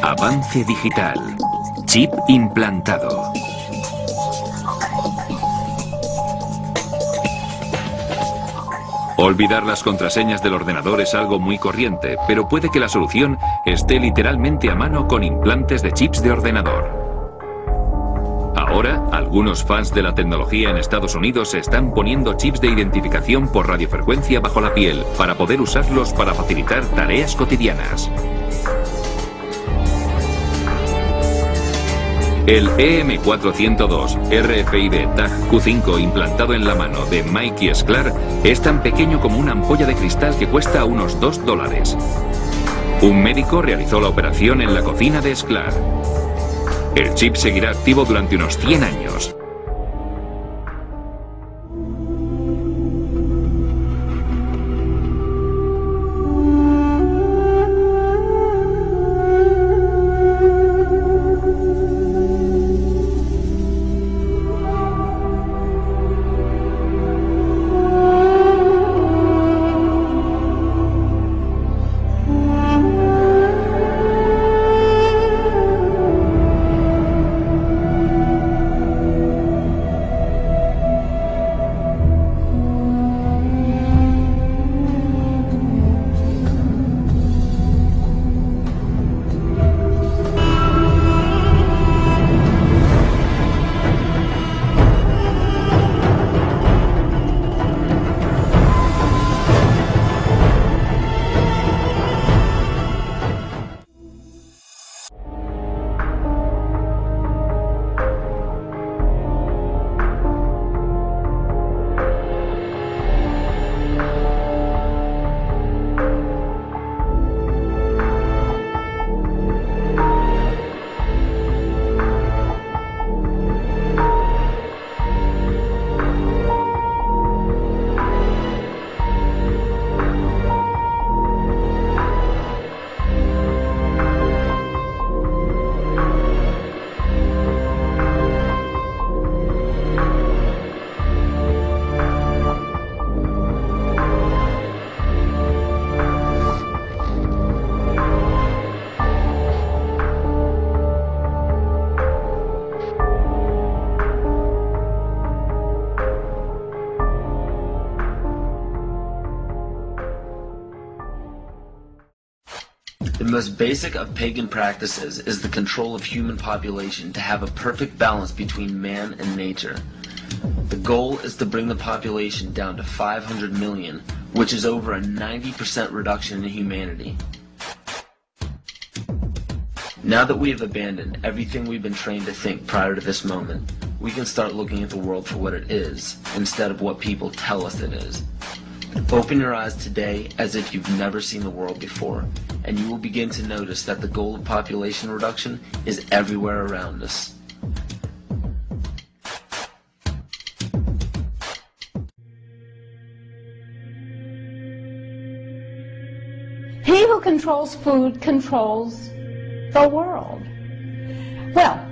Avance digital. Chip implantado. Olvidar las contraseñas del ordenador es algo muy corriente, pero puede que la solución esté literalmente a mano con implantes de chips de ordenador. Ahora, algunos fans de la tecnología en Estados Unidos se están poniendo chips de identificación por radiofrecuencia bajo la piel para poder usarlos para facilitar tareas cotidianas. El EM402 RFID Tag Q5 implantado en la mano de Mikey Sklar es tan pequeño como una ampolla de cristal que cuesta unos $2. Un médico realizó la operación en la cocina de Sklar. El chip seguirá activo durante unos 100 años. The most basic of pagan practices is the control of human population to have a perfect balance between man and nature. The goal is to bring the population down to 500 million, which is over a 90% reduction in humanity. Now that we have abandoned everything we've been trained to think prior to this moment, we can start looking at the world for what it is, instead of what people tell us it is. Open your eyes today as if you've never seen the world before, and you will begin to notice that the goal of population reduction is everywhere around us. He who controls food controls the world. Well,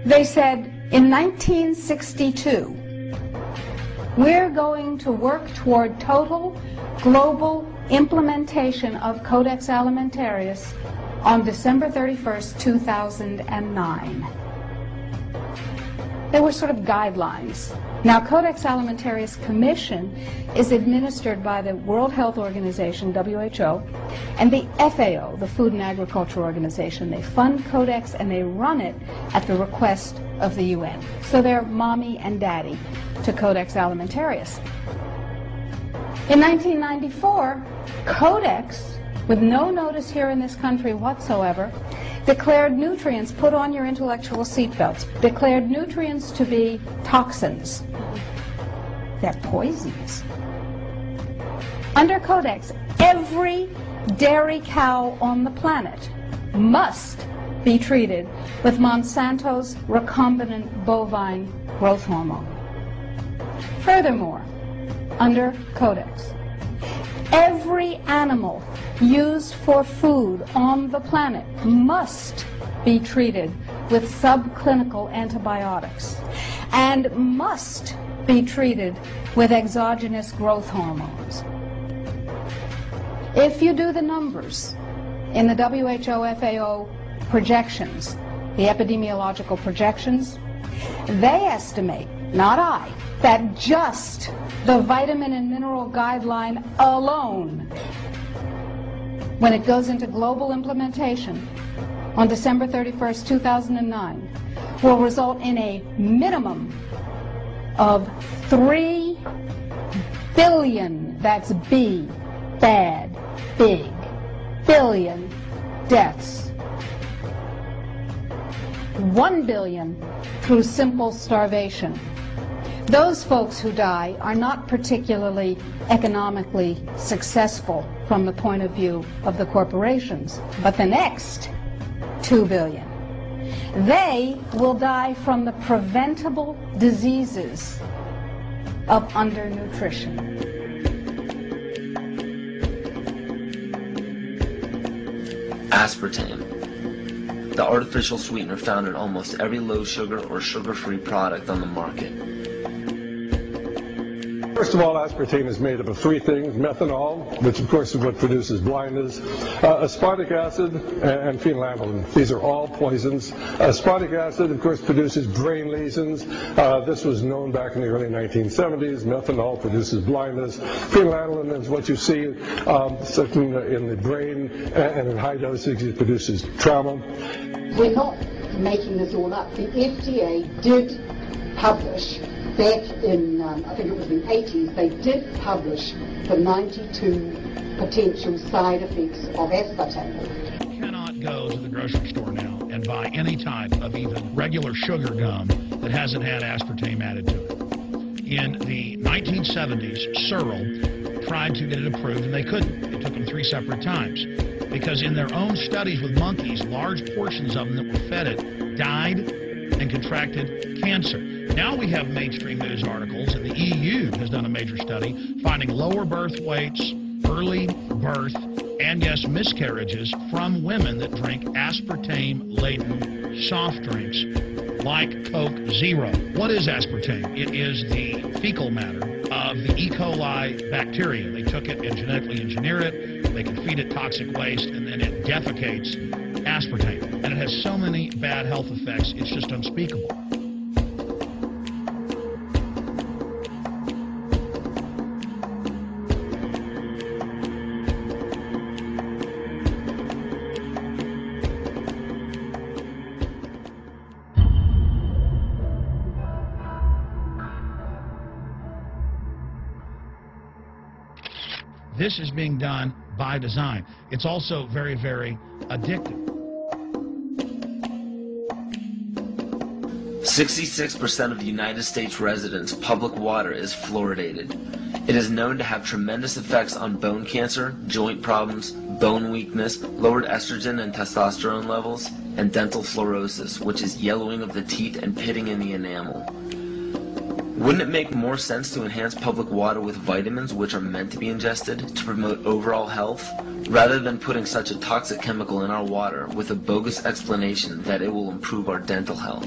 they said in 1962, we're going to work toward total global implementation of Codex Alimentarius on December 31st, 2009. There were sort of guidelines. Now, Codex Alimentarius Commission is administered by the World Health Organization, WHO, and the FAO, the Food and Agriculture Organization. They fund Codex and they run it at the request of the UN. So they're mommy and daddy to Codex Alimentarius. In 1994, Codex, with no notice here in this country whatsoever, declared nutrients, put on your intellectual seatbelts, declared nutrients to be toxins. They're poisons. Under Codex, every dairy cow on the planet must be treated with Monsanto's recombinant bovine growth hormone. Furthermore, under Codex, every animal used for food on the planet must be treated with subclinical antibiotics and must be treated with exogenous growth hormones. If you do the numbers in the WHO FAO projections, the epidemiological projections, they estimate, not I, that just the vitamin and mineral guideline alone, when it goes into global implementation on December 31st, 2009, will result in a minimum of 3 billion, that's B, bad, big, billion deaths. 1 billion through simple starvation. Those folks who die are not particularly economically successful from the point of view of the corporations, but the next 2 billion, they will die from the preventable diseases of undernutrition. Aspartame, the artificial sweetener found in almost every low-sugar or sugar-free product on the market. First of all, aspartame is made up of 3 things: methanol, which of course is what produces blindness, aspartic acid, and phenylalanine. These are all poisons. Aspartic acid, of course, produces brain lesions. This was known back in the early 1970s. Methanol produces blindness. Phenylalanine is what you see in the brain, and in high dosage it produces trauma. We're not making this all up. The FDA did publish back in, I think it was the 80s, they did publish the 92 potential side effects of aspartame. You cannot go to the grocery store now and buy any type of even regular sugar gum that hasn't had aspartame added to it. In the 1970s, Searle tried to get it approved, and they couldn't. It took them 3 separate times, because in their own studies with monkeys, large portions of them that were fed it died and contracted cancer. Now we have mainstream news articles, and the EU has done a major study finding lower birth weights, early birth, and yes, miscarriages from women that drink aspartame-laden soft drinks like Coke Zero. What is aspartame? It is the fecal matter of the E. coli bacteria. They took it and genetically engineer it. They can feed it toxic waste, and then it defecates aspartame. And it has so many bad health effects, it's just unspeakable. This is being done by design. It's also very, very addictive. 66% of the United States residents' public water is fluoridated. It is known to have tremendous effects on bone cancer, joint problems, bone weakness, lowered estrogen and testosterone levels, and dental fluorosis, which is yellowing of the teeth and pitting in the enamel. Wouldn't it make more sense to enhance public water with vitamins which are meant to be ingested to promote overall health, rather than putting such a toxic chemical in our water with a bogus explanation that it will improve our dental health?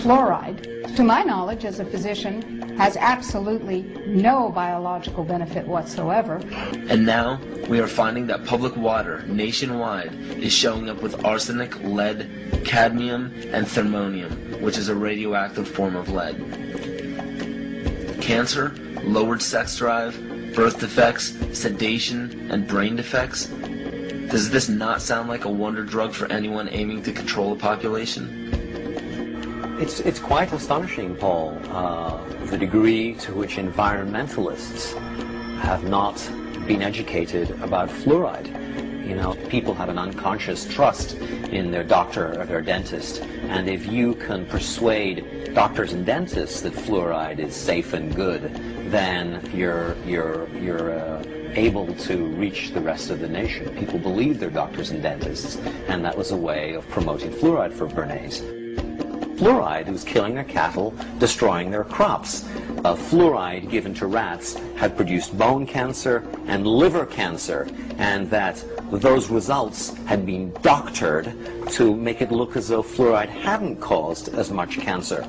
Fluoride, to my knowledge as a physician, has absolutely no biological benefit whatsoever. And now, we are finding that public water nationwide is showing up with arsenic, lead, cadmium, and thermonium, which is a radioactive form of lead. Cancer, lowered sex drive, birth defects, sedation, and brain defects. Does this not sound like a wonder drug for anyone aiming to control a population? It's quite astonishing, Paul, the degree to which environmentalists have not been educated about fluoride. You know, people have an unconscious trust in their doctor or their dentist, and if you can persuade doctors and dentists that fluoride is safe and good, then you're able to reach the rest of the nation. People believe their doctors and dentists, and that was a way of promoting fluoride for Bernays. Fluoride was killing their cattle, destroying their crops. Fluoride given to rats had produced bone cancer and liver cancer, and that those results had been doctored to make it look as though fluoride hadn't caused as much cancer.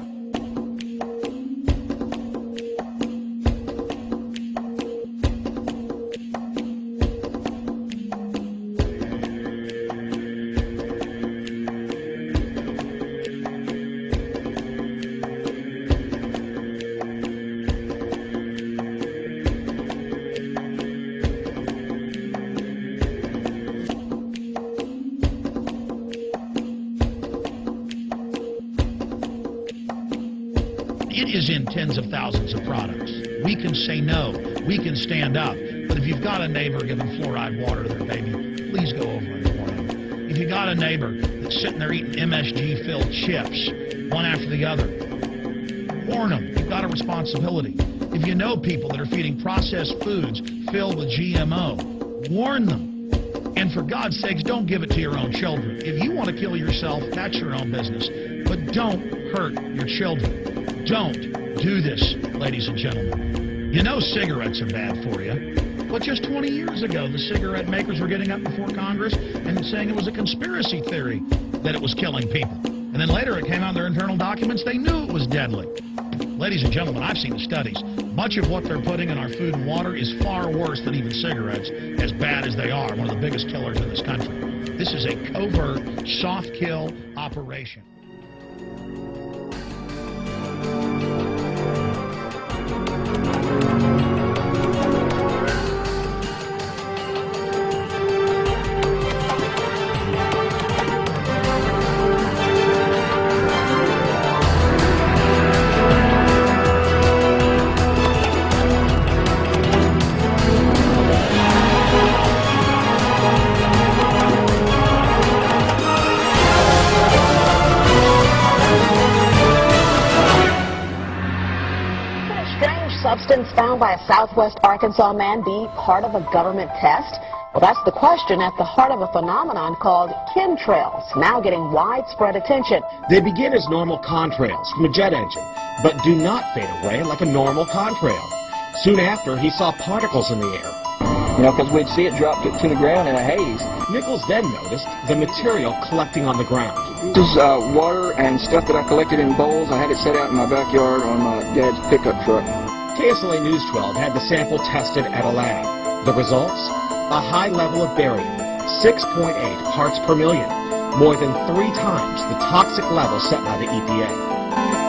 It is in tens of thousands of products. We can say no. We can stand up. But if you've got a neighbor giving fluoride water to their baby, please go over and warn them. If you've got a neighbor that's sitting there eating MSG-filled chips, one after the other, warn them. You've got a responsibility. If you know people that are feeding processed foods filled with GMO, warn them. And for God's sakes, don't give it to your own children. If you want to kill yourself, that's your own business. But don't hurt your children. Don't do this, ladies and gentlemen. You know cigarettes are bad for you. But just 20 years ago, the cigarette makers were getting up before Congress and saying it was a conspiracy theory that it was killing people. And then later it came out in their internal documents, they knew it was deadly. Ladies and gentlemen, I've seen the studies. Much of what they're putting in our food and water is far worse than even cigarettes, as bad as they are, one of the biggest killers in this country. This is a covert, soft kill operation. Substance found by a Southwest Arkansas man be part of a government test? Well, that's the question at the heart of a phenomenon called chemtrails, now getting widespread attention. They begin as normal contrails from a jet engine, but do not fade away like a normal contrail. Soon after, he saw particles in the air. You know, because we'd see it drop to the ground in a haze. Nichols then noticed the material collecting on the ground. This is water and stuff that I collected in bowls. I had it set out in my backyard on my dad's pickup truck. KSLA News 12 had the sample tested at a lab. The results? A high level of barium, 6.8 parts per million, more than 3 times the toxic level set by the EPA.